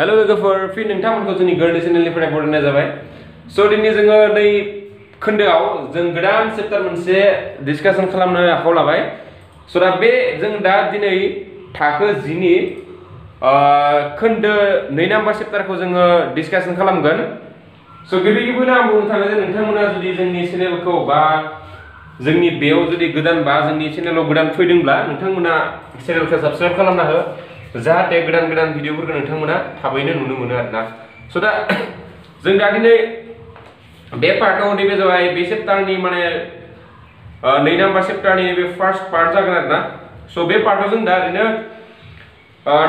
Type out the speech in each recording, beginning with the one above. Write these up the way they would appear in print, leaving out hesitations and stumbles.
Hello लोगोफोर fin नोंथांमोनखौ जोंनि गोरलै चेनेलनिफ्राय बरायनाय जाबाय। स' दिनै जोङो नै खोन्दोआव जों गोदान चेप्टार मोनसे डिसकासन खालामनो आखायाव लाबाय। स' दा बे जों दा दिनै थाखो 10 नि खोन्दो 2 नाम्बार चेप्टारखौ जोङो डिसकासन खालामगोन। स' गिबियावनो आं बुंनो थाङो जे नोंथांमोना जुदि जोंनि चेनेलखौ बा जोंनि बेयाव जुदि गोदान बा जोंनि चेनेलाव गोदान फैदोंब्ला नोंथांमोना चेनेलखौ साबस्क्राइब खालामना हो, जाहाथे गोदान भिडिअफोरखौ नोंथांमोना थाबैनो नुनो मोनो आरोना। स' दा जों दा दिनै बे पार्टआव नैबे जाबाय बे चेप्टारनि माने 2 नाम्बार चेप्टारनि बे फार्स्ट पार्ट जागोन आरोना। स' बे पार्टआव जों दा ओरैनो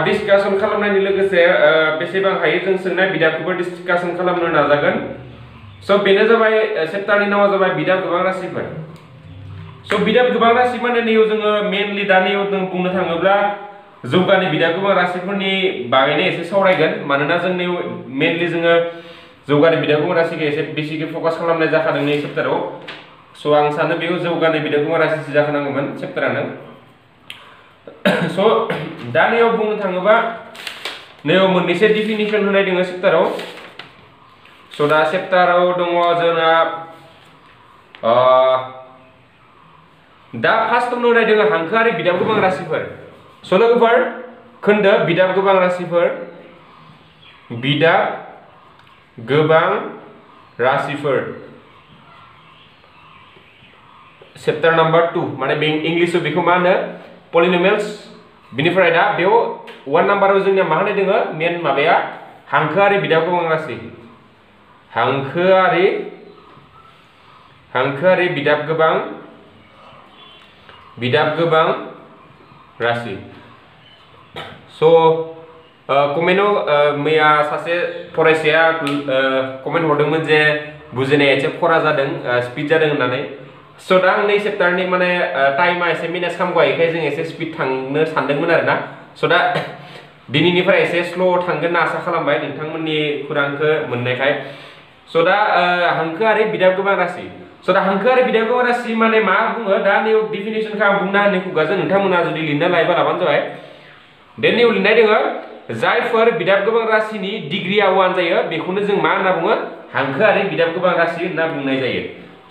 डिसकासन खालामनायनि लोगोसे बेसेबां हायो जों सोंनाय बिदाबखौबो डिसकासन खालामनो नाजागोन। स' बेनो जाबाय चेप्टारनि नामा जाबाय बिदाब गोबां राशिफोर। स' बिदाब गोबां राशि माने नैयाव जोङो मेनलि दा नैयाव जों बुंनो थाङोब्ला जौगानाय बिदाब गोबां राशिफोरनि बागैनो एसे सावरायगोन, मानोना जोंनि मेनलि जोङो जौगानाय बिदाब गोबां राशिखौ एसे बेसिकलि फकास खालामनाय जाखादों नै चेप्टाराव। स' आं सानो बेयाव जौगानाय बिदाब गोबां राशिसो जाखानांगौमोन चेप्टारानो। स' दा नैयाव बुंनो थाङोबा नैयाव मोननैसो डिफिनिसन होनाय दङ चेप्टाराव। स' दा चेप्टाराव दङ जोंना दा फार्स्टआवनो होनाय दङ हांखोआरि बिदाब गोबां राशिफोर। स' लोगोफोर खोन्दो बिदाब गोबां राशिफोर, बिदाब गोबां राशिफोर चेप्टार नाम्बार 2 माने बे इंलिशआव बेखौ मा होनो पलिनोमियल्स। बिनिफ्राय दा बेयाव 1 नाम्बाराव जोंनिया मा होनाय दङ मेन माबाया हांखोआरि बिदाब गोबां राशि, हांखोआरि बिदाब गोबां राशि। स' कमेन्टआव मैया सासे फरायसाया कमेन्ट हरदोंमोन जे बुजिनाया एसे खरा जादों, स्पिड जादों होननानै। स' दा आं नै चेप्टारनि माने टाइमा एसे मेनेज खालामगौखाय जों एसे स्पिड थांनो सानदोंमोन आरोना। स' दा दिनैनिफ्राय एसे स्ल' थांगोन होनना आसा खालामबाय नोंथांमोननि खौरांखौ मोननायखाय। स' दा हांखोआरि बिदाब गोबां राशि। स' दा हांखोआरि बिदाब गोबां राशि माने मा बुङो दा नैयाव डिफिनिसनखौ आं बुंना होनाय खुगाजों नोंथांमोना जुदि लिरना लायोबा लाबानो जाबाय। बे नैयाव लिरनाय दङ जायफोर बिदाब गोबां राशिनि डिग्रिया 1 जायो बेखौनो जों मा होनना बुङो हांखोआरि बिदाब गोबां राशि होनना बुंनाय जायो।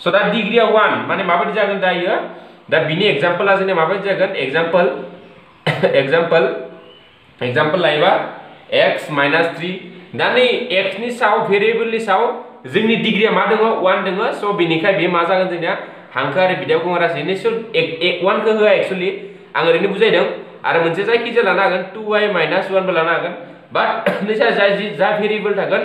स' दा डिग्रिया 1 माने माबायदि जागोन दायो, दा बिनि एग्जाम्पला जोंनिया माबायदि जागोन एग्जाम्पल लायोबा x - 3। दा नै x नि सायाव भेरिएबलनि सायाव जोंनि डिग्रिया मा दङ 1 दङ। स' बेनिखाय बे मा जागोन जोंनिया हांखोआरि बिदाब गोबां राशि। निश्चय 1 खौ होआ एक्चुअली आं ओरैनो बुजायदों, आरो मोनसे जायखिजाया लानो हागोन 2y - 1 बो लानो हागोन। बाट नोंसा जा भेरिएबल थागोन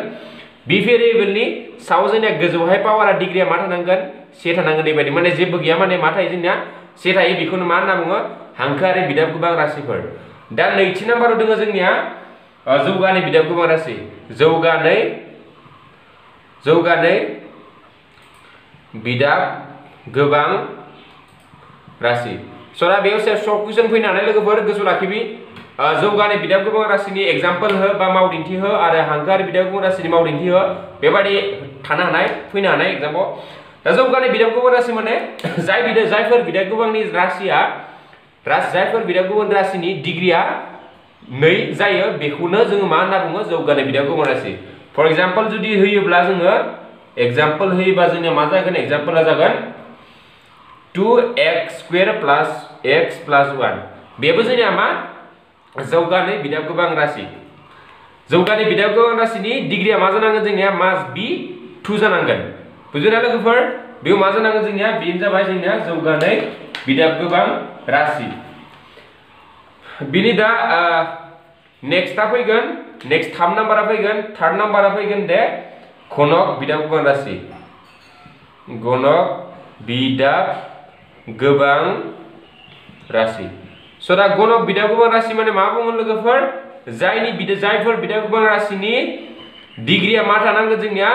बे भेरिएबलनि सायाव जोंनिया गोजौहाय पावारा डिग्रिया मा थानांगोन 1 थानांगोन। बेबायदि माने जेबो गैया माने मा थायो जोंनिया 1 थायो, बेखौनो मा होनना बुङो हांखोआरि बिदाब गोबां राशिफोर। दा नैथि नाम्बाराव दङ जोंनिया जौगानाय बिदाब गोबां राशि, जौगानाय बिदाब गोबां राशि। स' दा बेयाव सर्ट कुइसन फैनो हानाय लोगोफोर गोसोआव लाखिबि जौगानाय बिदाब गोबां राशिनि एग्जाम्पल हो बा मावदिन्थि हो, आरो हांखोआरि बिदाब गोबां राशिनि मावदिन्थि हो, बेबायदि थानो हानाय फैनो हानाय एग्जामाव। दा जौगानाय बिदाब गोबां राशि माने जायफोर बिदाब गोबांनि जायफोर बिदाब गोबां राशिनि डिग्रिया 2 जायो बेखौनो जोङो मा होनना बुङो जौगानाय बिदाब गोबां राशि। फर एग्जाम्पल जुदि होयोब्ला जोङो एग्जाम्पल होयोबा जोंनिया मा जागोन एग्जाम्पला जागोन 2x² + x + 1। बेबो जोंनिया मा जौगानाय बिदाब गोबां राशि। जौगानाय बिदाब गोबां राशिनि डिग्रिया मा जानांगोन जोंनिया मास्ट बी 2 जानांगोन। बुजिना लोगोफोर बेयाव मा जानांगोन जोंनिया बेनो जाबाय जोंनिया जौगानाय बिदाब गोबां राशि। बिनि दा नेक्स्टआ फैगोन, नेक्स्ट 3 नाम्बारा फैगोन, 3 नाम्बारा फैगोन दे घनक बिदाब गोबां राशि, घनक बिदाब गोबां राशि। स' दा घनक बिदाब गोबां राशि माने मा बुङो लोगोफोर जायफोर बिदाब गोबां राशिनि डिग्रिया मा थानांगोन जोंनिया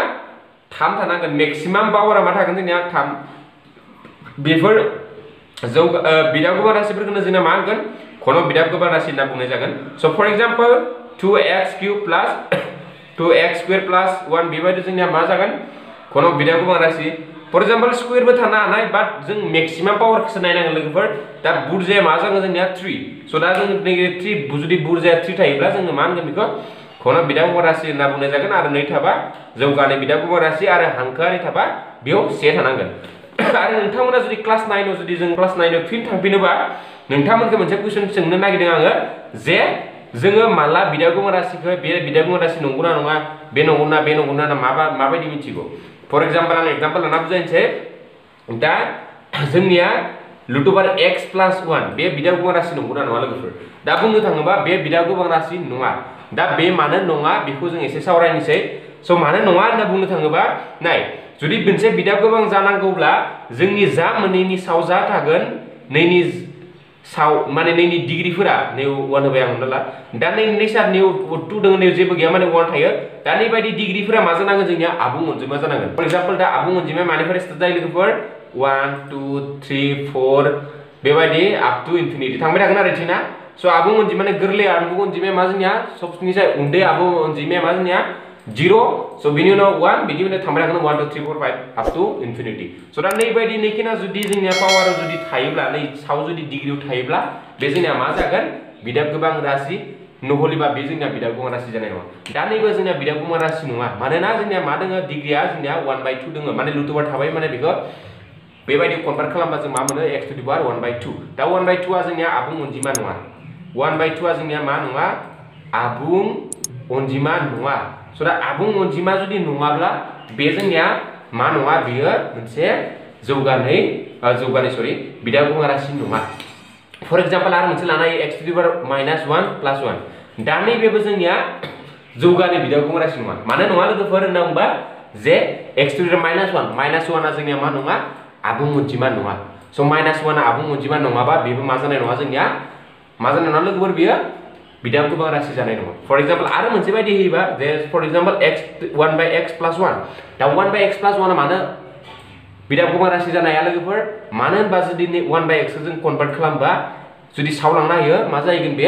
3 थानांगोन, मेक्सिमाम पावारा मा थागोन जोंनिया 3। बेफोर बिदाब गोबां राशिफोरखौनो जोंना मा होनगोन घनक बिदाब गोबां राशि होनना बुंनाय जागोन। स' फर एग्जाम्पल 2x³ + 1 बेबायदि जोंनिया मा जागोन घनक बिदाब गोबां राशि। फर एग्जाम्पल स्क्वायरबो थानो हानाय, बाट जों मेक्सिमाम पावारखौसो नायनांगोन लोगोफोर। दा बुरजाया मा जागोन जोंनिया 3। स' दा जों 3 जुदि बुरजाया 3 थायोब्ला जोङो मा होनगोन बेखौ खौना बिदा गुबुन राशि होनना बुंनाय जागोन आरो नै थाबा जौगानाय बिदा गुबुन राशि आरो हांखोआरि थाबा बेयाव से थानांगोन आरो नोंथांमोना जुदि क्लास 9 आव जुदि जों क्लास 9 आव फिन थांफिनोबा नोंथांमोनखौ मोनसे कुइसन सोंनो नागिरदों आङो जे जोङो माला बिदा गुबुन राशिखौ बे बिदा गुबुन राशि नंगौना नङा बे नंगौना माबायदि मिथिगौ फर एग्जांपल आं एग्जांपल लाना बुजायनोसै दा जोंनिया लुटुबार x + 1 बे बिदा गुबुन राशि नंगौना नङा लोगोफोर दा बुंनो थाङोबा बे बिदा गुबुन राशि नङा दा बे मानो नङा बेखौ जों एसे सावरायनोसै स' मानो नङा होनना बुंनो थाङोबा नाय जुदि मोनसे बिदा गोबां जानांगौब्ला जोंनि जा मोननैनि साव जा थागोन नैनि साव माने नैनि डिग्रीफोरा नै 1 होबाय आं हमना ला दा नै सार नै 2 दङ नै जेबो गैया माने 1 थायो दा नै बायदि डिग्रीफोरा मा जानांगोन जोंनिया आबुं अनजिमा जानांगोन फर एग्जांपल दा आबुं अनजिमाया मानिफ्राय स्टार्ट जायो लोगोफोर 1 2 3 4 बेबायदि अप टु इनफिनिटी थांबाय थागोन आरो थिना स' आबुं अनजिमाने गोरलै आबुं अनजिमाया मा जोंनिया सबनिफ्राय उन्दै आबुं अनजिमाया मा जोंनिया 0 स' बिनि उनाव 1 बिदि उनाव थांबाय थागोन 1 2 3 4 5 अप टु इनफिनिटी स' दा नै बायदि नैखिना जुदि जोंनिया पावाराव जुदि थायोब्ला नै साव जुदि डिग्रीयाव थायोब्ला बे जोंनिया मा जागोन बिदा गोबां राशि नहलिबा बे जोंनिया बिदा गोबां राशि जानाय नङा दा नैबो जोंनिया बिदा गोबां राशि नङा मानोना जोंनिया मा दङ डिग्रीया जोंनिया 1/2 दङ माने लुटुबार थाबाय माने बेखौ बेबायदि कनभार्ट खालामबा जों मा मोनो x टु दि पावर 1/2 दा 1/2 आ जोंनिया आबुं अनजिमा नङा 1/2 आ जोंनिया मा नङा आबुं अनजिमा नङा स' दा आबुं अनजिमा जुदि नङाब्ला बे जोंनिया मा नङा बेयो मोनसे जौगानाय बिदा गोबां राशि नङा फर एग्जांपल आरो मोनसे लानाय x टु दि पावर -1 + 1 दा नैबेबो जोंनिया जौगानाय बिदा गोबां राशि नङा मानो नङा लोगोफोर होनना बुंबा जे x टु दि पावर -1 आ जोंनिया मा नङा आबुं अनजिमा नङा स' -1 आ आबुं अनजिमा नङाबा बेबो मा जानाय नङा जोंनिया मा जानाय नङा लोगोफोर बेयो बिदा गोबां राशि जानाय नङा फर एग्जांपल आरो मोनसे बायदि होयोबा जे फर एग्जांपल 1/x + 1 दा 1/x + 1 आ मानो बिदा गोबां राशि जानो हाया लोगोफोर मानो होनबा जुदि 1/x खौ जों कनभार्ट खालामबा जुदि सावलांनो हायो मा जाहैगोन बे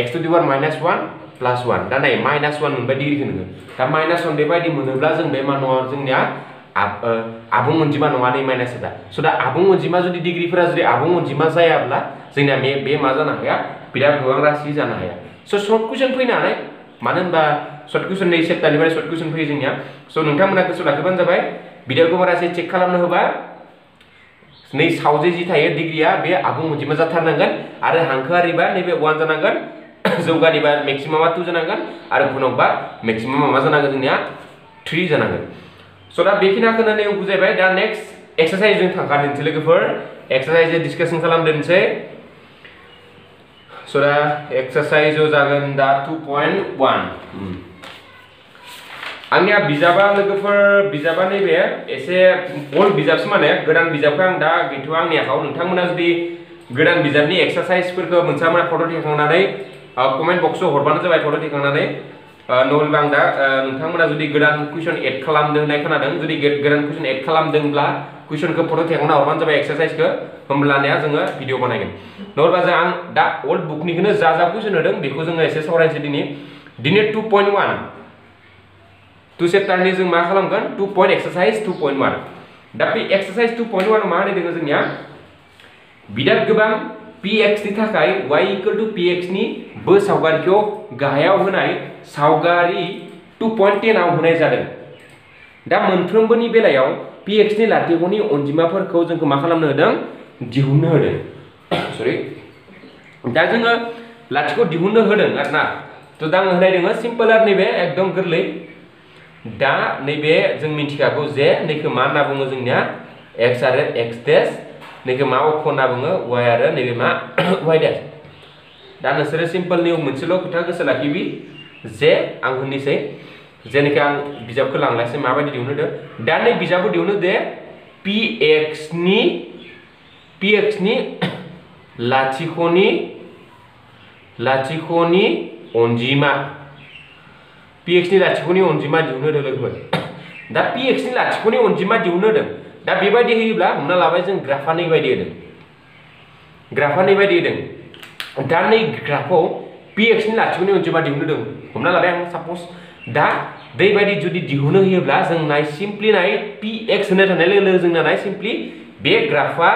x टु दि पावर -1 + 1 दा नाय -1 मोनबाय डिग्रीखौ नोङो दा -1 बेबायदि मोनोब्ला जों बे मा नङा जोंनिया आबुं अनजिमा नङा नै माइनास दा स' दा आबुं अनजिमा जुदि डिग्रीफोरा जुदि आबुं अनजिमा जायाब्ला जोंनिया बे मा जानो हाया बिदा गोबां राशि जानो हाया स' सर्ट कुइसन फैनो हानाय मानो होनबा सर्ट कुइसन नै चेप्टारनिफ्राय सर्ट कुइसन फैयो जोंनिया स' नोंथांमोना गोसोआव लाखिबानो जाबाय बिदा गोबां राशि चेक खालामनो होबा नै सावजे जि थायो डिग्रीया बे आबुं अनजिमा जाथारनांगोन आरो हांखोआरिबा नैबे 1 जानांगोन जौगानिबा मेक्सिमामा 2 जानांगोन आरो गुणकबा मेक्सिमामा मा जानांगोन जोंनिया 3 जानांगोन स' दा बेखिनिखौनो नै बुजायबाय दा नेक्स्ट एक्सारसाइज जों थांखानोसै लोगोफोर एक्सारसाइज डिसकासन खालामदोंसै स' दा एक्सारसाइजआव जागोन दा 2.1 आंनिया बिजाबा लोगोफोर बिजाबा नैबे एसे ओल्ड बिजाबसो माने गोदान बिजाबखौ आं दा गैथ'आ आंनि आखायाव नोंथांमोना जुदि गोदान बिजाबनि एक्सारसाइजफोरखौ मोनसे फट' दिखांनानै कमेन्ट बक्सआव हरबानो जाबाय फट' दिखांनानै नहलेबा आं दा नोंथांमोना जुदि गोदान कुइसन एड खालामदों होननाय खोनादों जुदि गोदान कुइसन एड खालामदोंब्ला कुइसनखौ फट' दिखांना हरबानो जाबाय एक्सारसाइजखौ होमब्लानिया जोङो भिडिअ बानायगोन नहलेबा जों आं दा ओल्ड बुकनिखौनो जा कुइसन होदों बेखौ जोङो एसे सावरायनोसै दिनै 2.1 2 चेप्टारनि जों मा खालामगोन 2 एक्सारसाइज 2.1 दा बे एक्सारसाइज 2.1 मा होनदों जोंनिया बिदा गोबां px नि थाखाय y = px नि बो सावगारिखौ गाहायाव होनाय सावगारि 2.10 आव होनाय जादों दा मोनफ्रोमबोनि बेलायाव px नि लाथिख'नि अनजिमाफोरखौ जोंखौ मा खालामनो होदों दिहुननो होदों सरि दा जोङो लाथिख' दिहुननो होदों आरोना थ' दा आं होनाय दङ सिम्पल आरो नैबे एकदम गोरलै दा नैबे जों मिथिखागौ जे नैखौ मा होनना बुङो जोंनिया x आरो x डैश नैखौ मा अक्ष होनना बुङो y आरो नैबे मा y डैश दा नोंसोरो सिम्पल नि मोनसेल' खोथा गोसो लाखिबि जे आं होननोसै जेनेखि आं बिजाबखौ लांलायसै माबायदि दिहुनदो दा नै बिजाबखौ दिहुनो दे px नि लाथिख'नि अनजिमा px नि लाथिख'नि अनजिमा दिहुननो होदों लोगोफोर दा px नि लाथिख'नि अनजिमा दिहुननो होदों दा बेबायदि होयोब्ला हमना लाबाय जों ग्राफा नै बायदि होदों दा नै ग्राफाव px नि लाथिख'नि अनजिमा दिहुननो होदों हमना लाबाय आं साप'ज दा बेबायदि जुदि दिहुननो होयोब्ला जों नाय सिम्पली नाय px होनो थानाय लोगो लोगो जोंना नाय सिम्पली बे ग्राफा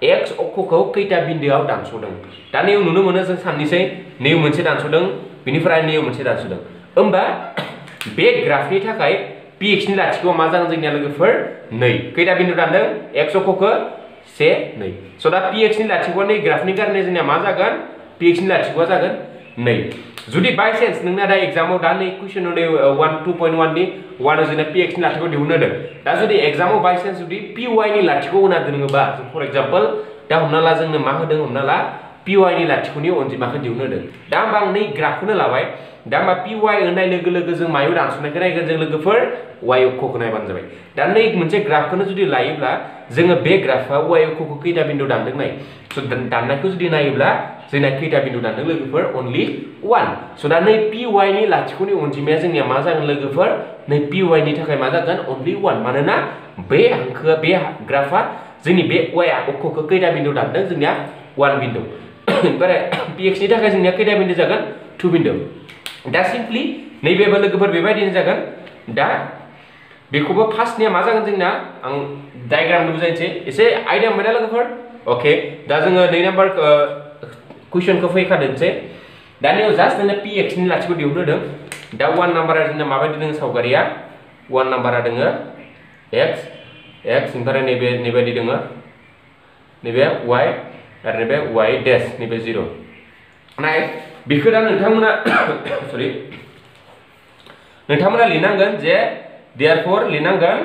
x अक्षखौ खैथा बिन्दोआव दानस'दों दा नैयाव नुनो मोनो जों साननैसै नैयाव मोनसे दानस'दों बेनिफ्राय नैयाव मोनसे दानस'दों होमबा बे ग्राफनि थाखाय px नि लाथिख'आ मा जागोन जोंनिया लोगोफोर 2 खैथा बिन्दु दानदों x अक्षखौ 1 2 स' दा px नि लाथिख'आ नै ग्राफनि कारणे जोंनिया मा जागोन px नि लाथिख'आ जागोन 2 जुदि बाय चान्स नोंना दा एग्जामाव दा नै क्वेश्चन 1 2.1 नि 1 जोंना px नि लाथिख'खौ दिहुननो होदों दा जुदि एग्जामाव बाय चान्स जुदि py नि लाथिख'खौ होना दोनोबा फर एग्जांपल दा हमना ला जोंनो मा होदों हमना ला py नि लाथिख'नि अनजिमाखौ दिहुननो होदों दा होमबा आं नै ग्राफखौनो लाबाय दा होमबा py होननाय लोगो लोगो जों मायाव दानस'नायखौ नायगोन जों लोगोफोर y अक्षखौ नायबानो जाबाय दा नै मोनसे ग्राफखौनो जुदि लायोब्ला जोङो बे ग्राफआ y अक्षखौ खैथा बिन्दु दानदों नाय स' दाननायखौ जुदि नायोब्ला जोंना खैथा बिन्दु दानदों लोगोफोर अनलि 1 स' दा नै py नि लाथिख'नि अनजिमाया जोंनिया मा जागोन लोगोफोर नै py नि थाखाय मा जागोन अनलि 1 मानोना बे हांखोआ बे ग्राफआ जोंनि बे y अक्षखौ खैथा बिन्दु दानदों जोंनिया 1 बिन्दु ओमफ्राय px नि थाखाय जोंनिया खैथा बिन्दु जागोन 2 बिन्दु दा सिम्पली नैबेबो लोगोफोर बेबायदिनो जागोन दा बेखौबो फार्स्टनिया मा जागोन जोंना आं डायग्राम बुजायनोसै एसे आइडिया मोनबाय ना लोगोफोर ओके दा जोङो 2 नाम्बार कुइसनखौ फैखादोंसै दानियाव जास्ट नोंना px नि लाथिखौ दिहुननो होदों दा 1 नाम्बारा जोंना माबायदि दङ सावगारिया 1 नाम्बारा दङ x ओमफ्राय नैबायदि दङ नैबे y आरो नैबे y डैश नैबे 0 नाय बेखौ दा नोंथांमोना सरि नोंथांमोना लिरनांगोन जे देयरफॉर लिरनांगोन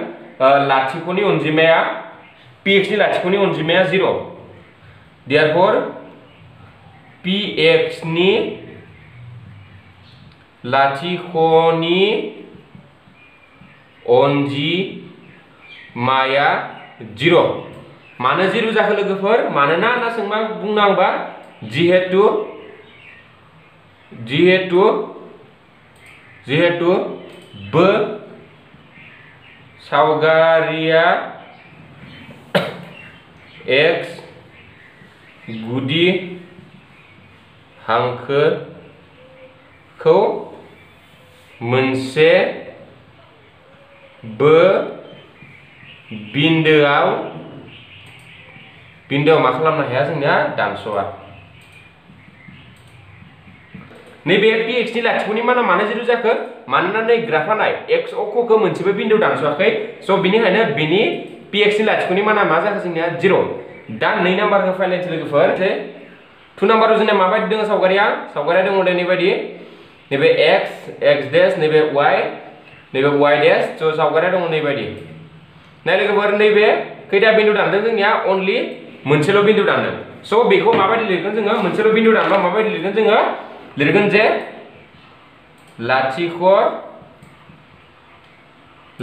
लाथिख'नि अनजिमाया px नि लाथिख'नि अनजिमाया 0 देयरफॉर px नि लाथिख'नि अनजिमाया 0 मानो 0 जाखो लोगोफोर मानोना ना सोंमा बुंनांबा जिहेतु बो सावगारिया x गुदि हांखोखौ मोनसे बो बिन्दोआव मा खालामनो हाया जोंनिया दानस'आ नैबे px नि लाथिख'नि माना मानो 0 जाखो मानोना नै ग्राफआ नाय x अक्षखौ मोनसेबो बिन्दो दानस'आखै स' बिनिखायनो बिनि px नि लाथिख'नि माना मा जाखो जोंनिया 0 दा 2 नाम्बारखौ फाइलायनोसै लोगोफोर 2 नाम्बाराव जोंना माबायदि दङ सावगारिया दङ नै बायदि नैबे x डैश नैबे y डैश स' सावगारिया दङ नै बायदि नाय लोगोफोर नैबे खैथा बिन्दु दानदों जोंनिया अनलि मोनसेल' बिन्दु दानदों स' बेखौ माबायदि लिरगोन जोङो मोनसेल' बिन्दु दानबा माबायदि लिरगोन जोङो लिरगोन जे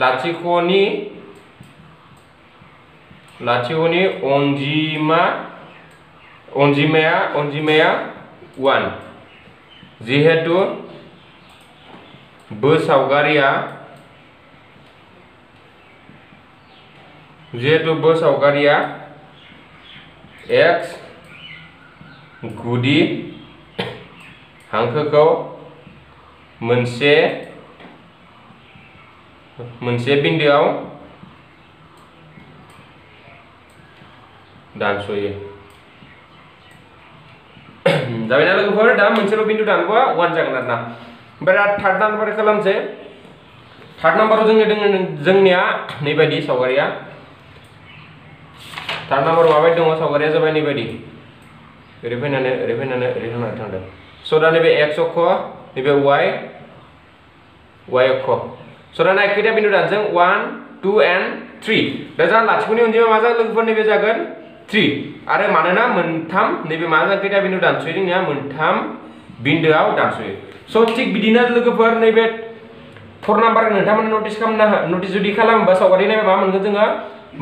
लाथिख'नि अनजिमाया 1 जिहेतु बो सावगारिया x गुदि हांखोखौ मोनसे बिन्दोआव दानस'यो जाबायना लोगोफोर दा मोनसेल' बिन्दु दानबा 1 जागोन आरोना ओमफ्राय थार्ड नाम्बार खालामसै थार्ड नाम्बाराव जोंनिया नैबायदि सावगारिया थार्ड नाम्बाराव माबायदि दङ सावगारिया जाबाय नैबायदि ओरै फैनानै ओरै थांदों स' दा नैबे x अक्ष नैबे y अक्ष स' दा नाय खैथा बिन्दु दानजों 1 2 and 3 दा जा लाथिख'नि अनजिमा मा जागोन लोगोफोर नैबे जागोन 3 आरो मानोना मोनथाम नैबे मा जागोन खैथा बिन्दु दानस'यो जोंनिया मोनथाम बिन्दोआव दानस'यो स' थिग बिदिनो लोगोफोर नैबे 4 नाम्बार नोंथांमोना नटिस जुदि खालामोबा सावगारि नायबा मा मोनगोन जोङो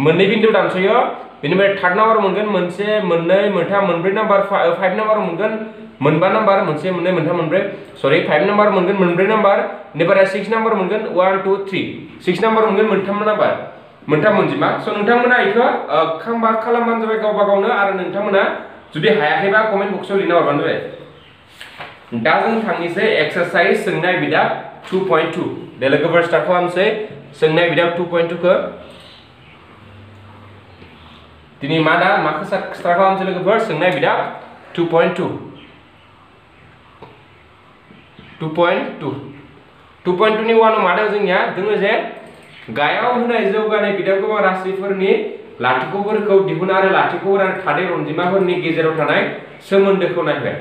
मोननै बिन्दु दानस'यो बेनिफ्राय थार्ड नाम्बार मोनगोन मोनसे मोननै मोनथाम मोनब्रै नाम्बार 5 नाम्बार मोनगोन मोनबा नाम्बार मोनसे मोननै मोनथाम मोनब्रै सरि 5 नाम्बार मोनगोन मोनब्रै नाम्बार बेनिफ्राय 6 नाम्बार मोनगोन 1 2 3 6 नाम्बार मोनगोन मोनथाम नाम्बार मोनथाम अनजिमा स' नोंथांमोना इखौ खालामबानो जाबाय गावबा गावनो आरो नोंथांमोना जुदि हायाखैबा कमेन्ट बक्सआव लिरना हरबानो जाबाय दा जों थांनोसै एक्सारसाइज सोंनाय बिदाब 2.2 दे लोगोफोर स्टार्ट खालामसै सोंनाय बिदाब 2.2 खौ दिनै माखौ स्टार्ट खालामसै लोगोफोर सोंनाय बिदाब 2.2 2.2 नि 1 मादाव जोंनिया दोङो जे गायाव होनाय जौगानाय बिदाम गोबां राशिफोरनि लाथिख'फोरखौ दिहुन आरो लाथिख' आरो थादेर अनजिमाफोरनि गेजेराव थानाय सोमोन्दोखौ नायबाय।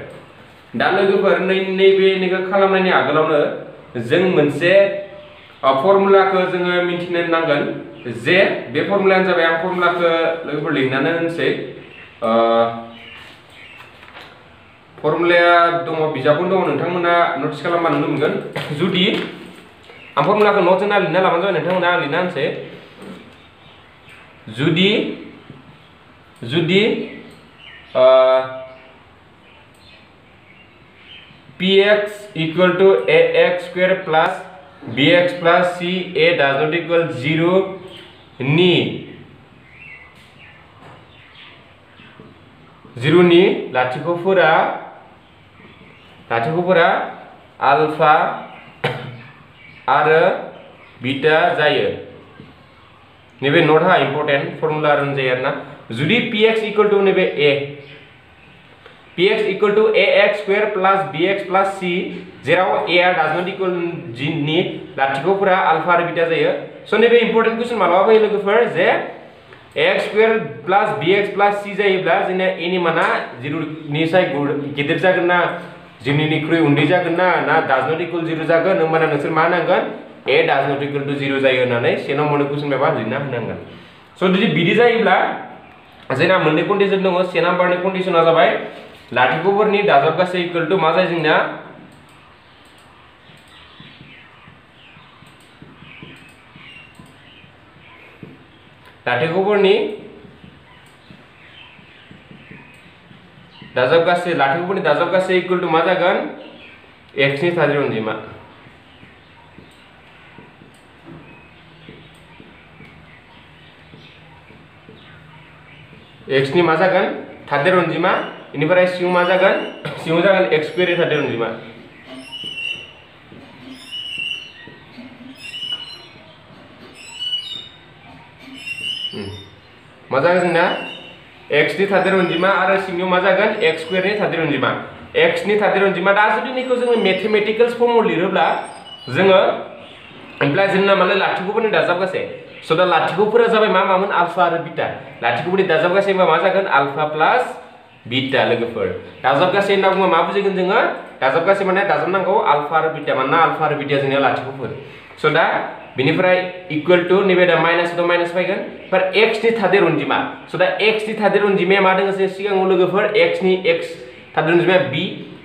दा लोगोफोर नैबेनिखौ खालामनायनि आगोलावनो जों मोनसे फर्मुलाखौ जोङो मिथिनो नांगोन जे बे फर्मुलायानो जाबाय आं फर्मुलाखौ लोगोफोर लिरनानै होनोसै फर्मुलाया दङ बिजाबावनो दङ नोंथांमोना नोटिस खालामबा नुनो मोनगोन जुदि आं फर्मुलाखौ नोट जोंना लिरना लाबानो जाबाय नोंथांमोना आं लिरना होनोसै जुदि px equal to ax square plus bx plus ca does not equal 0 नि लाथिख'फोरा आल्फा आरो बीटा जायो। नैबे नोटहा इम्पोर्टेन्ट फर्मुला होनजायो आरोना जुदि px equal to नैबे a px equal to ax square plus bx plus c जेराव a uh does not equal नि लाथिख'फोरा आल्फा आरो बीटा जायो। स नैबे इम्पोर्टेन्ट क्वेश्चन मालाबा फैयो लोगोफोर जे ax square plus bx plus c जायोब्ला जोंना a नि माना 0 निसाय गिदिर जागोन ना 0 निख्रुइ उन्दै जागोन ना does not equal 0 जागोन होमबाना नोंसोर मा होनांगोन a does not equal to 0 जायो होननानै से नम्बरनि क्वेश्चन पेपार लिरना होनांगोन। स जुदि बिदि जायोब्ला जोंना मोननै कन्डिशन दङ से नम्बरनि कन्डिशना जाबाय लाथिख'फोरनि दाजाब गासै इक्वल टु मा जायो जोंना लाथिख'फोरनि दाजाब गासै इक्वल टु मा जागोन x नि थादेर अनजिमा x नि मा जागोन थादेर अनजिमा इनिफ्राय सिङाव मा जागोन सिङाव जागोन x स्क्वायर नि थादेर अनजिमा मा जागोन जोंना x नि थादेर अनजिमा आरो सिङाव मा जागोन x स्क्वायर नि थादेर अनजिमा x नि थादेर अनजिमा दा जुदि निखौ जोङो मैथमेटिकल्स फर्मआव लिरोब्ला जोङो इमप्लाइ जोंना माने लाथिख'फोरनि दाजाब गासै स दा लाथिख'फोरा जाबाय मामोन आल्फा आरो बीटा लाथिख'फोरनि दाजाब गासै मा जागोन आल्फा प्लस बीटा लोगोफोर दाजाब गासै होनना बुङो मा बुजिगोन जोङो दाजाब गासै माने दाजाब नांगौ आल्फा आरो बीटा मानोना आल्फा आरो बीटा जोंनिया लाथिख'फोर स दा बिनिफ्राय इक्वल टु नैबे दा माइनास फैगोन पर x नि थादेर अनजिमा स दा x नि थादेर अनजिमाया मा दङ जे सिगाङाव लोगोफोर x नि x थादेर अनजिमाया b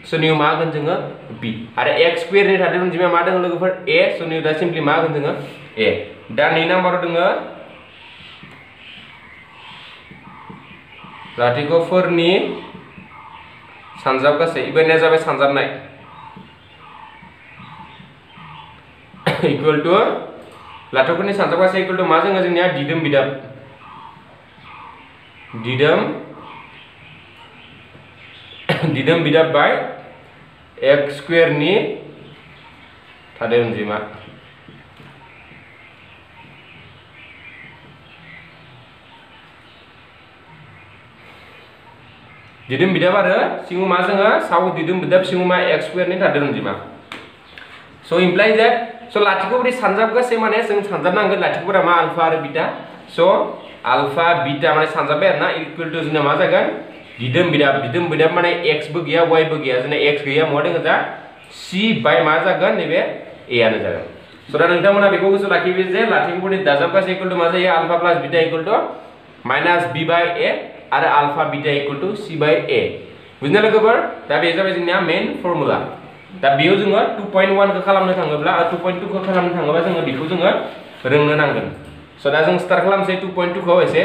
स निउ मा होगोन जोङो b आरो x स्क्वायर नि थादेर अनजिमाया मा दङ लोगोफोर a स निउ दा सिम्पली मा होगोन जोङो a दा नै नाम्बाराव दङ लाथिख'फोरनि सानजाब गासै इबेनिया जाबाय सानजाबनाय इक्वल टु लाथिख'फोरनि सानजाब गासै इक्वल टु मा जोङो जोंनिया दिदोम बिदाब बाय x स्क्वायर नि थादेर अनजिमा दिदोम बिदाब आरो सिङाव मा जोङो साव दिदोम बिदाब सिङाव मा x स्क्वायर नि थादेर अनजिमा स इमप्लाइ दैट स लाथिख'फोरनि सानजाब गासै माने जों सानजाबनांगोन लाथिख'फोरा मा आल्फा आरो बीटा स आल्फा बीटा माने सानजाबबाय आरोना इक्वल टु जोंना मा जागोन दिदोम बिदाब माने x बो गैया y बो गैया जोंना x गैया मा दङ दा c बाय मा जागोन नैबे a आनो जागोन स दा नोंथांमोना बेखौ गोसोआव लाखिबो जे लाथिख'फोरनि दाजाब गासै इक्वल टु मा जायो alpha plus beta equal to minus b by a आरो alpha beta equal to c by a बुझिना लोगोफोर दा बे जाबाय जोंनिया मेन फर्मुला दा बेयाव जोङो 2.1 खौ खालामनो थाङोब्ला 2.2 खौ खालामनो थाङोबा जोङो बेखौ जोङो रोंनो नांगोन स दा जों स्टार्ट खालामसै 2.2 खौ एसे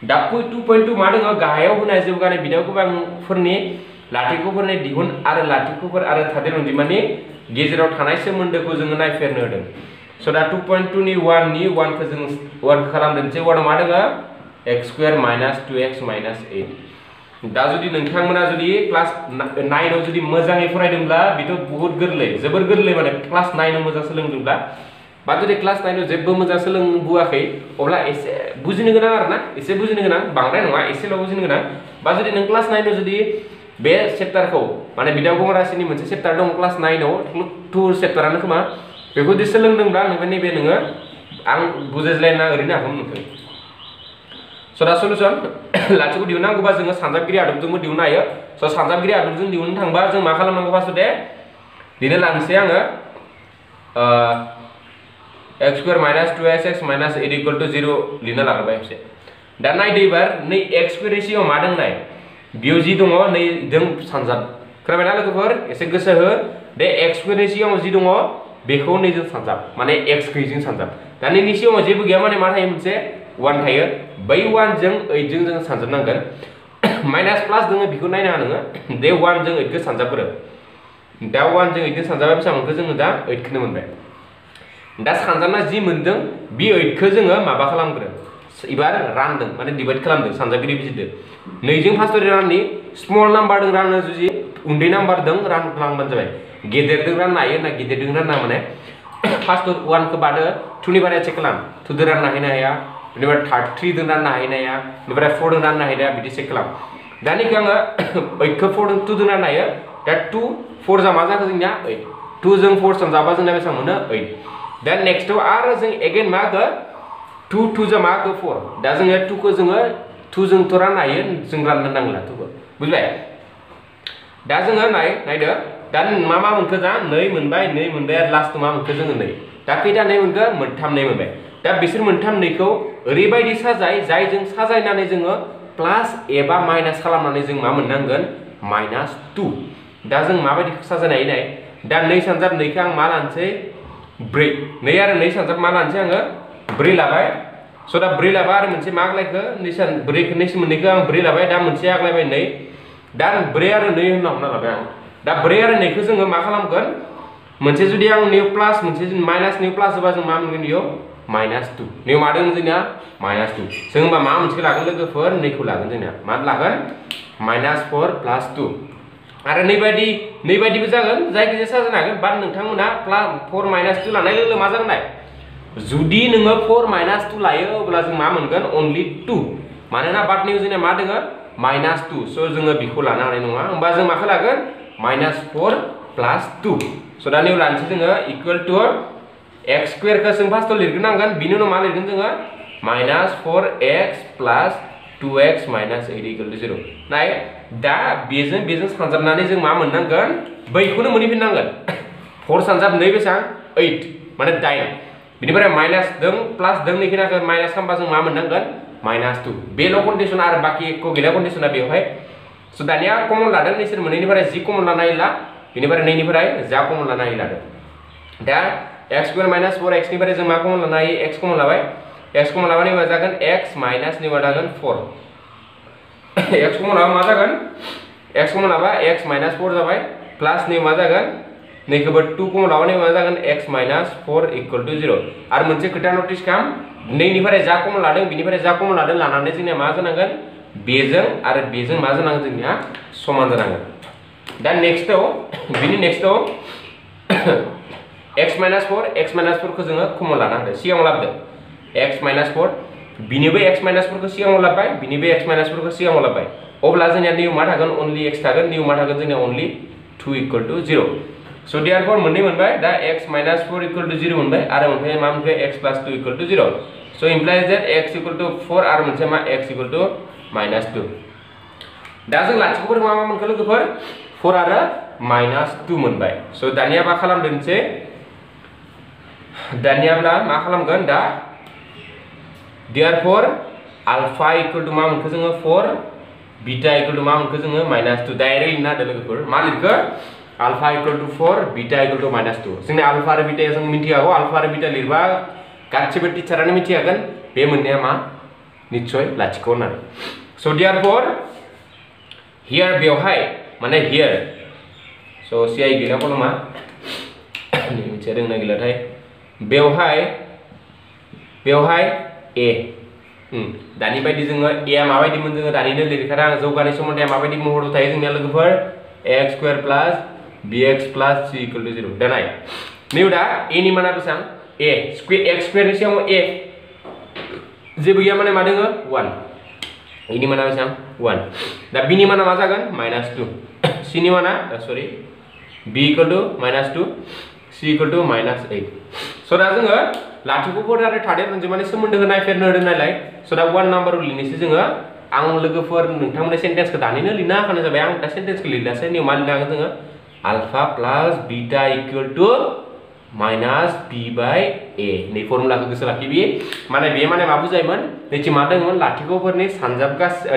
दा 2.2 मा दङ गाहायाव होनाय जौगानाय बिदाम गोबांफोरनि लाथिख'फोरनि दिहुन आरो लाथिख'फोर आरो थादेर अनजिमानि गेजेराव थानाय सोमोन्दोखौ जोङो नायफेरनो होदों स दा 2.2 नि 1 खौ जों 1 खालामदोंसै 1 मा दङ x square minus 2x minus 8 दा जुदि नोंथांमोना जुदि क्लास 9 आव जुदि मोजाङै फरायदोंब्ला बेथ' बहुत गोरलै जोबोर गोरलै माने क्लास 9 आव मोजां सोलोंदोंब्ला बा जुदि क्लास 9 आव जेबो मोजां सोलोंबोआखै अब्ला एसे बुजिनो गोनां आरोना एसे बुजिनो गोनां बांद्राय नङा एसेल' बुजिनो गोनां बा जुदि नों क्लास 9 आव जुदि बे चेप्टारखौ माने बिदां गंगा राशिनि मोनसे चेप्टार दं क्लास 9 आव टु चेप्टारानो खोमा बेखौ जुदि सोलोंदोंब्ला नैबे नोङो आं बुजायज्लायना ओरैनो हागौमोन नोंखौ स' दा सलुसन लाथिख' दिहुननांगौबा जोङो सानजाबगिरि आदबजोंबो दिहुननो हायो स' सानजाबगिरि आदबजों दिहुननो थांबा जों मा खालामनांगौ फार्स्ट दे दिनै लानोसै आङो x square minus 2x minus 8 equal to 0 लिरना लाग्रोबाय खेबसे दा नायदो एबार नै x स्क्वायर सिगाङाव मा दं नाय बेयाव जि दङ नै जों सानजाब खोनाबायना लोगोफोर एसे गोसो हो बे x स्क्वायर सिगाङाव जि दङ बेखौ नै जों सानजाब माने x गैयिजों सानजाब दा नैनि सिगाङाव जेबो गैया माने मा थायो मोनसे 1 थायो बै 1 जों 8 जों जों सानजाबनांगोन माइनास प्लास दङ बेखौ नायनाङा नोङो दे 1 जों 8 खौ सानजाबग्रो दा 1 जों 8 जों सानजाबा बेसेबां मोनखो जोङो दा 8 खौनो मोनबाय दा सानजाबना जि मोनदों बे 8 खौ जोङो माबा खालामग्रो एबार रानदों माने डिवाइड खालामदों सानजाबगिरि बिजिरदों नैजों फार्स्ट राननि स्मल नाम्बार दों राननो जुदि उन्दै नाम्बार दों रानलांबानो जाबाय गेदेरदों राननो हायो ना गेदेरदों रानना माने फार्स्ट 1 खौ बादो 2 नि बारे चेक खालाम 2 दों राननो हाया बेनिफ्राय 3 दों राननो हाया बेनिफ्राय 4 दों राननो हाया बिदि चेक खालाम दानिखौ आङो 8 खौ 4 दों 2 दों राननो हायो दा 2 4 जा मा जाखो जोंनिया 8 2 जों 4 सानजाबा जोंना बेसेबां मोनो 8 दा नेक्स्ट आरो जों अगेन मा हो 2 2 जा मा हो 4 दा जोङो 2 खौ जोङो 2 जों तो राननो हायो जों राननो नांला 2 खौ बुझबाय दा जोङो नायदो दा मा मोनखो जा 2 मोनबाय आरो लास्ट मा मोनखो जोङो 2 दा खैथा 2 मोनखो मोनथाम 2 मोनबाय दा बिसोर मोनथाम 2 खौ ओरैबायदि साजाय जायजों साजायनानै जोङो प्लास एबा माइनास खालामनानै जों मा मोननांगोन माइनास 2 दा जों माबायदि साजायनाय नाय दा 2 सानजाब 2 खौ आं मा लानोसै 4 2 आरो 2 सानजाब मा लानोसै आङो 4 लाबाय स' दा 4 लाबा आरो मोनसे मा आग्लायखो 2 सान 4 खौ 2 मोननैखौ आं 4 लाबाय दा मोनसे आग्लायबाय 2 दा 4 आरो 2 होनना हमना लाबाय आं दा 4 आरो 2 खौ जोङो मा खालामगोन मोनसे जुदि आं निउ प्लास मोनसे माइनास निउ प्लास होबा जों मा मोनगोन बेयाव माइनास 2 निउ मा दं जोंनिया माइनास 2 जों होनबा मा मोनसे लागोन लोगोफोर 2 खौ लागोन जोंनिया मा लागोन माइनास 4 प्लास 2 आरो नैबायदिबो जागोन जायखिजाया साजायनो हागोन बाट नोंथांमोना 4 माइनास 2 लानाय लोगो मा जागोन नाय जुदि नोङो 4 माइनास 2 लायो अब्ला जों मा मोनगोन अनलि 2 मानोना बाट निउ जोंनिया मा दोङो माइनास 2 स' जोङो बेखौ लानो हानाय नङा होमबा जों माखौ लागोन माइनास 4 प्लास 2 स' दा निउ लानोसै जोङो इकुवेल टु x स्क्वायरखौ जों फार्स्टआव लिरग्रोनांगोन बिनि उनाव मा लिरगोन जोङो minus 4x plus 2x minus 8 equal to 0 नाय दा बेजों सानजाबनानै जों मा मोननांगोन बैखौनो मोनहैफिननांगोन 4 सानजाब 2 बेसेबां 8 माने 8 बिनिफ्राय माइनास दों प्लास दों नैखिनाखौ माइनास खालामबा जों मा मोननांगोन माइनास 2 बेल' कन्डिशन आरो बाकी एक गैला कन्डिशना बेवहाय स' दानिया कमन लादों नोंसोर मोननैनिफ्राय जि कमन लानो हायोला बेनिफ्राय नैनिफ्राय जा कमन लानो हायो लादों दा x स्क्वायर माइनास 4x निफ्राय जों मा कमन लानो हायो x कमन लाबाय x कमन लाबानो मा जागोन x माइनास नि मा जागोन 4 x कमन लाबा मा जागोन x कमन लाबा x माइनास 4 जाबाय प्लास नि मा जागोन नैखौबो 2 कमन लाबानो मा जागोन x माइनास 4 इक्वल टु 0 आरो मोनसे खोथा नटिस खालाम नैनिफ्राय जा कमन लादों बिनिफ्राय जा कमन लादों लानानै जोंनिया मा जानांगोन बेजों आरो बेजों मा जानांगोन जोंनिया समान जानांगोन दा नेक्स्टआव बिनि नेक्स्टआव x माइनास 4 खौ जोङो कमन लानो हादों सिगाङाव लाबोदों x माइनास 4 बिनिबो x माइनास 4 खौ सिगाङाव लाबाय बिनिबो x माइनास 4 खौ सिगाङाव लाबाय अब्ला जोंनिया निउ मा थागोन अनलि x थागोन निउ मा थागोन जोंनिया अनलि 2 इक्वल टु 0 स' देयारफोर मोननै मोनबाय दा x माइनास 4 इक्वल टु 0 मोनबाय आरो मोनबाय मा मोनबाय x प्लास 2 इक्वल टु 0 स' इमप्लाइज दैट x इक्वल टु 4 आरो मोनसे मा x इक्वल टु माइनास 2 दा जों लाथिख'फोर मा मोनखो लोगोफोर 4 आरो माइनास 2 मोनबाय स' दानिया मा खालामदोंसै दानियाब्ला मा खालामगोन दा देयारफोर अल्फा इक्वल टु मा मोनखो जोङो 4 बीटा इक्वल टु मा मोनखो जोङो माइनास 2 डाइरेक्ट लिरना होदो लोगोफोर मा लिरखो alpha equal to 4 beta equal to minus 2 जोंना अल्फा आरो बीटा जों मिथिखागौ अल्फा आरो बीटा लिरबा गासिबो टिचारानो मिथिखागोन बे मोननाया मा निश्चय लाथिख' होननानै स' देयारफोर हियार बेवहाय माने हियार स' CI गैला कलमा मिथिया रोंना गैलाथाय बेवहाय a दानि बायदि जोङो a आ माबायदिमोन जोङो दानिनो लिरखादों आं जौगानाय सोमोन्दै माबायदि महराव थायो जोंनिया लोगोफोर x square plus bx plus c equal to 0 दा नाय निउ दा a नि माना बेसेबां a x square नि सिगाङाव a जेबो गैया माने मा दोङो 1 इनि माना बेसां 1 दा b नि माना मा जागोन -2 c नि माना सरि b = -2 c = -8 सो दा जोङो लाथिख'फोर आरो थादेर अनजिमानि सोमोन्दोखौ नायफेरनो होदों नालाय सो दा 1 नाम्बाराव लिरनोसै जोङो आं लोगोफोर नोंथांमोननि सेन्टेन्सखौ दानिनो लिरना होखानाय जाबाय आं दा सेन्टेन्सखौ लिरलासै निउ मा लिरनो हागोन जोङो अल्फा प्लस बीटा = -b/a नै फर्मुलाखौ गोसो लाखिबि माने बे माने मा बुजायोमोन नैथि मा दङमोन लाथिख'फोरनि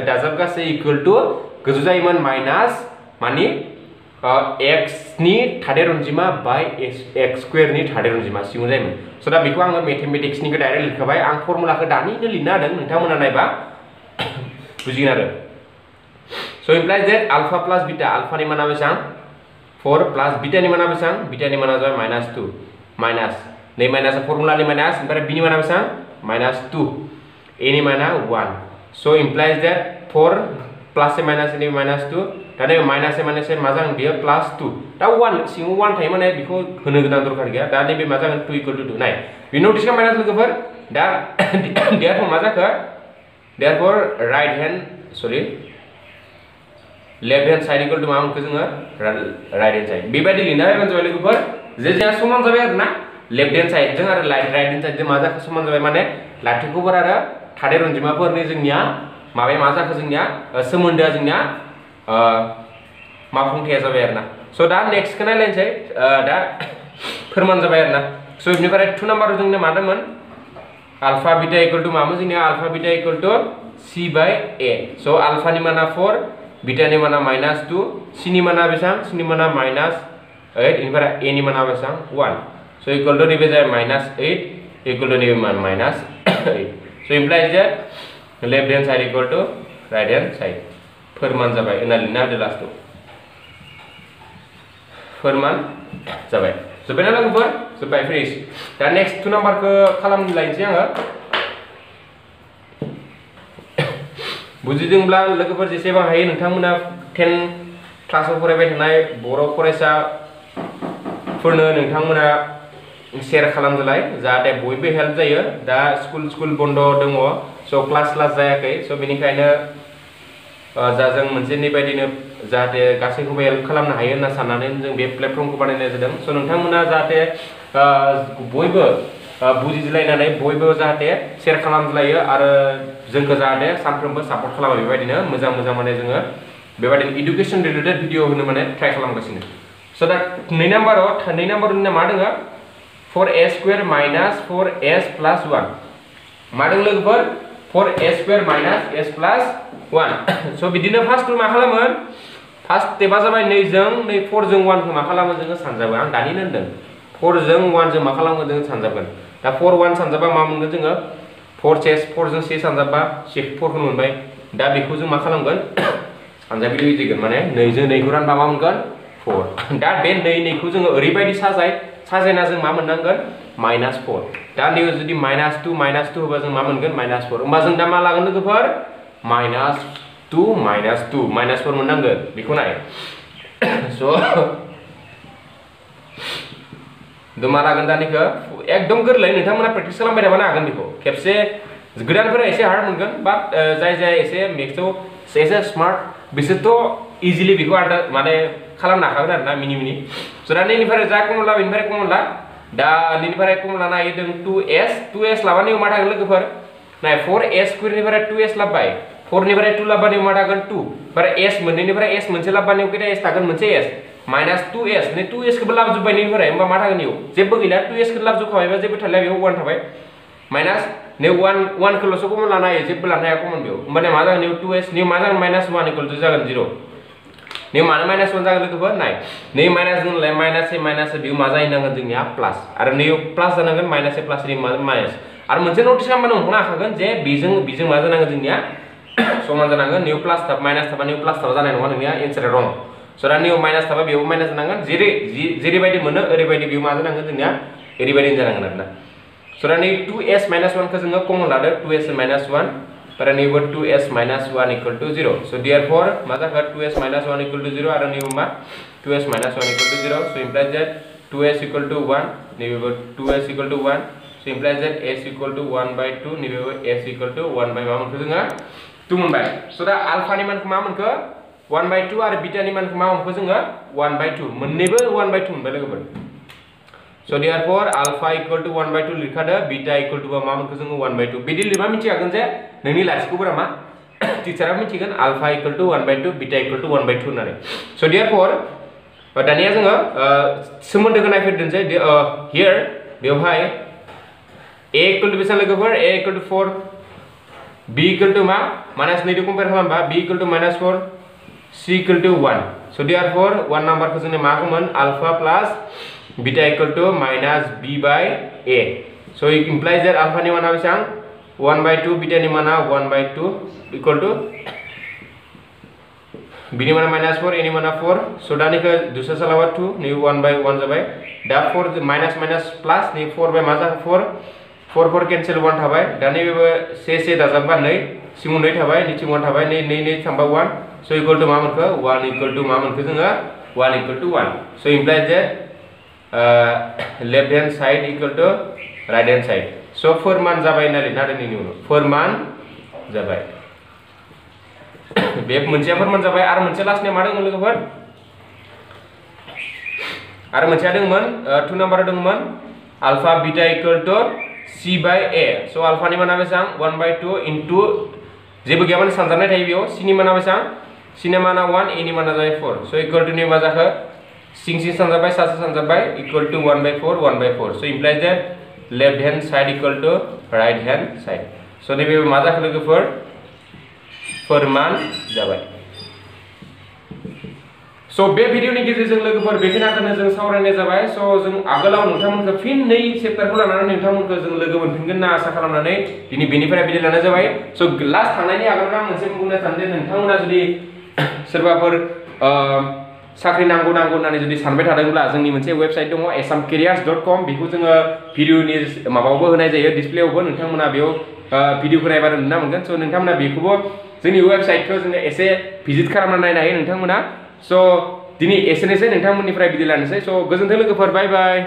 दाजाबगासै इक्वल टु गोजौ जायोमोन माइनास मानि x नि थादेर अनजिमा बाय x स्क्वायर नि थादेर अनजिमा सिङाव जायोमोन सो दा बेखौ आङो मैथमेटिक्स निखौ डाइरेक्ट लिरखाबाय आं फर्मुलाखौ दानिनो लिरना होदों नोंथांमोना नायबा बुजिगोन आरो so implies that alpha plus beta alpha नि माना बेसां 4 प्लस बीटा नि माना बेसां बीटा नि माना जाबाय -2 माइनास नै माइनास फर्मुला नि माइनास ओमफ्राय b नि माना बेसां -2 a नि माना 1 सो implies that 4 plus A minus नि -2 दा नै माइनास ए माइनास मा जागोन बेयो +2 दा 1 सिङाव 1 थायो माने बेखौ होनो गोनां दरकार गैया दा नैबे मा जागोन 2 = 2 नाय बे नोटिस खालामनाय लोगोफोर दा देयरफोर मा जाखो therefore left hand side equal to मा मोनखो जोङो राइट हैंड साइड बेबायदि लिरना होबानो जाबाय लोगोफोर जे जोंहा समान जाबाय आरोना लेफ्ट हैंड साइड जों आरो राइट हैंड साइड जों मा जाखो समान जाबाय माने लाथिख'फोर आरो थादेर अनजिमाफोरनि जोंनिया माबाया मा जाखो जोंनिया सोमोन्दोआ जोंनिया मा फंथाया जाबाय आरोना सो दा नेक्स्ट खौ नायलायनोसै दा फोरमान जाबाय आरोना सो बेनिफ्राय 2 नाम्बाराव जोंना मा दंमोन अल्फा बीटा इक्वल टू मामोन जोंनिया alpha beta equal to c/a so alpha नि माना 4 बीटा नि माना -2 c नि माना बेसां c नि माना -8 इनिफ्राय a नि माना बेसां 1 सो इक्वल टू नैबे जाय -8 इक्वल टू नैबे -8 so implies that left hand side equal to right hand side फोरमान जाबाय होनना लिरना होदो लास्टआव फोरमान जाबाय जोब्बायना लोगोफोर जोब्बाय फिनिश दा नेक्स्ट 2 नाम्बारखौ खालामनो लायनोसै आङो बुजिदोंब्ला लोगोफोर जेसेबां हायो नोंथांमोना 10 क्लासाव फरायबाय थानाय बर' फरायसाफोरनो नोंथांमोना शेयार खालामदोलाय जाहाथे बयबो हेल्प जायो दा स्कुल बन्द दङ सो क्लास जायाखै सो बेनिखायनो जा जों मोनसे बेबायदिनो जाहाथे गासैखौबो हेल्प खालामनो हायो होनना साननानै जों बे प्लेटफर्मखौ बानायनाय जादों सो नोंथांमोना जाहाथे बयबो बुजिलायनानै बयबो जाहाथे शेयार खालामलायो आरो जोंखौ जाहाथे सानफ्रोमबो सापर्ट खालामो बेबायदिनो मोजां माने जोङो बेबायदिनो एडुकेशन रिलेटेड भिडिअ होनो माने ट्राइ खालामगासिनो सो दा 2 नाम्बारनि मा दङ 4a² - 4s + 1 मा दङ लोगोफोर 4a² - s + 1 सो बिदिनो फार्स्ट मा खालामो फार्स्ट स्टेपआ जाबाय 2 जों 4 जों 1 खौ मा खालामो जोङो सानजाबो आं दानिनो होनदों 4 जों 1 जों मा खालामो जोङो सानजाबगोन दा 4 1 सानजाबा मा मोनगोन जोङो 4 जों 1 सानजाबा 4 खौ मोनबाय दा बेखौ जों मा खालामगोन सानजाबि दिगोन माने 2 जों 2 खौ रानबा मा मोनगोन 4 दा बे 2 खौ जोङो ओरैबायदि साजायना जों मा मोननांगोन -4 दा नैबे जुदि -2 होबा जों मा मोनगोन -4 होमबा जों दा मा लागोन लोगोफोर -2 -4 मोननांगोन बेखौ नाय सो मा लागोन दानिखौ एकदम गोरलै नोंथांमोना प्रेक्टिस खालामबाय थाबानो हागोन बेखौ खेबसे गोदानफोरा एसे हार्ड मोनगोन बाट जाय एसे मेथ्सआव एसे स्मार्ट बिसोरथ' इजिलि बेखौ माने खालामनो हाखागोन आरोना मिनि सो दा नैनिफ्राय जा कमला बेनिफ्राय कमला दा नैनिफ्राय कमला नायदों 2s लाबानो मा थागोन लोगोफोर नाय 4a² निफ्राय 2s लाबाय 4 निफ्राय 2 लाबानो मा थागोन 2 ओमफ्राय s मोननैनिफ्राय s मोनसे लाबानो खैथा s थागोन मोनसे s -2s नै 2s खौबो लाबोजोबबाय नैनिफ्राय होमबा मा थागोन इयाव जेबो गैला 2s खौ लाबोजोबखाबायबा जेबो थाला बेयाव 1 थाबाय माइनास नै 1 खौल'सो कमन लानो हायो जेबो लानो हाया कमन बेयाव होमबाने मा जागोन इयाव 2s नै मा जागोन -1 = जागोन 0 नै मानो -1 जागोन लोगोफोर नाय नै माइनास दोनलाय -a बेयाव मा जाहैनांगोन जोंनिया प्लास आरो नै प्लास जानांगोन -a प्लास माइनास आरो मोनसे नोटिस खालामबानो हमनो हाखागोन जे बेजों मा जानांगोन जोंनिया समान जानांगोन निउ प्लास थाब माइनास थाबा निउ प्लास थाबा जानाय नङा नोंनिया एन्सारा रं सो दा निउ माइनास थाबा बेयाव माइनास जानांगोन जेरैबायदि मोनो ओरैबायदि बेयाव मा जानांगोन जोंनिया ओरैबायदि जानांगोन आरोना सो दा नै 2s - 1 खौ जोङो कमन लादो 2s - 1 आरो नैबो 2s - 1 = 0 सो देयरफॉर मा जाखो 2s - 1 = 0 आरो नैबो मा 2s - 1 = 0 so implies that 2s equal to 1 नैबेबो 2s equal to 1 so implies that s equal to 1 by 2 नैबेबो s equal to 1 by मा मोनखो जोङो 2 मोनबाय so दा अल्फा नि मानखौ मा मोनखो 1 by 2 आरो बीटा नि मानखौ मा मोनखो जोङो 1 by 2 मोननैबो 1 by 2 मोनबाय लोगोफोर so therefore alpha equal to 1 by 2 लिरखादो बीटा equal to मा मोनखो जोङो 1 by 2 बिदि लिरबा मिथियागोन जे नोंनि लाथिखौबोरा मा टीचारा मिथिगोन alpha equal to 1 by 2 beta equal to 1 by 2 होननानै so therefore दानिया जोङो सोमोन्दोखौ नायफेरदोंसै here बेवहाय a equal to बेसेबां लोगोफोर a equal to 4 b equal to मा -2 दो कम्पेयर खालामबा b equal to -4 c equal to 1 so therefore 1 नम्बरखौ जोंनो मा होगोन alpha plus beta equal to -b by a so it implies that alpha नि माना बेसेबां 1 by 2 beta नि माना 1 by 2 equal to b नि माना -4 a नि माना 4 so दानिखौ दूसरा सालावा 2 नै 1 by 1 जाबाय दा 4 माइनस माइनस प्लस नै 4 by मा जाखो 4 4 कैंसिल 1 थाबाय दानि बेबो से दाजाबबा 2 सिङाव 2 थाबाय निथिं 1 थाबाय 2 2 थांबा 1 so equal to मा मोनखो 1 equal to मा मोनखो जोङो 1 equal to 1 so implies that left hand side equal to right hand side so फोरमान जाबाय होनना लिरना दोननायनि उनाव फोरमान जाबाय बे मोनसेया फोरमान जाबाय आरो मोनसे लास्टनिया मा दंमोन लोगोफोर आरो मोनसेया दंमोन 2 नाम्बार दंमोन alpha beta equal to c by a so alpha नि माना बेसेबां 1 by 2 into जेबो गैयाबानो सानजानाय थायो बेयाव c नि माना बेसेबां c नि माना 1 a नि माना जाबाय 4 so equal to नि मा जाखो सिं सानजाबाय सासे सानजाबाय equal to 1 by 4 1 by 4 so implies that left hand side equal to right hand side so नैबे मा जाखो लोगोफोर फोरमान जाबाय so बे भिडिअनि गेजेरजों लोगोफोर बेखिनिखौनो जों सावरायनाय जाबाय so जों आगोलाव नोंथांमोनखौ फिन नै चेप्टारखौ लानानै नोंथांमोनखौ जों लोगो मोनफिनगोन होनना आसा खालामनानै दिनै बेनिफ्राय बिदाय लानाय जाबाय so लास्ट थांनायनि आगोलाव आं मोनसे बुंनो सानदों नोंथांमोना जुदि सोरबाफोर साख्रि नांगौ होननानै जुदि सानबाय थादोंब्ला जोंनि मोनसे वेबसाइट दङ assamcareers.com बेखौ जोङो भिडिअनि माबायावबो होनाय जायो डिसप्लेयावबो नोंथांमोना बेयाव भिडिअखौ नायबानो नुनो मोनगोन so नोंथांमोना बेखौबो जोंनि वेबसाइटखौ जोङो एसे भिजिट खालामना नायनो हायो नोंथांमोना so दिनै एसेनोसै नोंथांमोननिफ्राय बिदाय लानोसै so गोजोन्थों लोगोफोर बाय बाय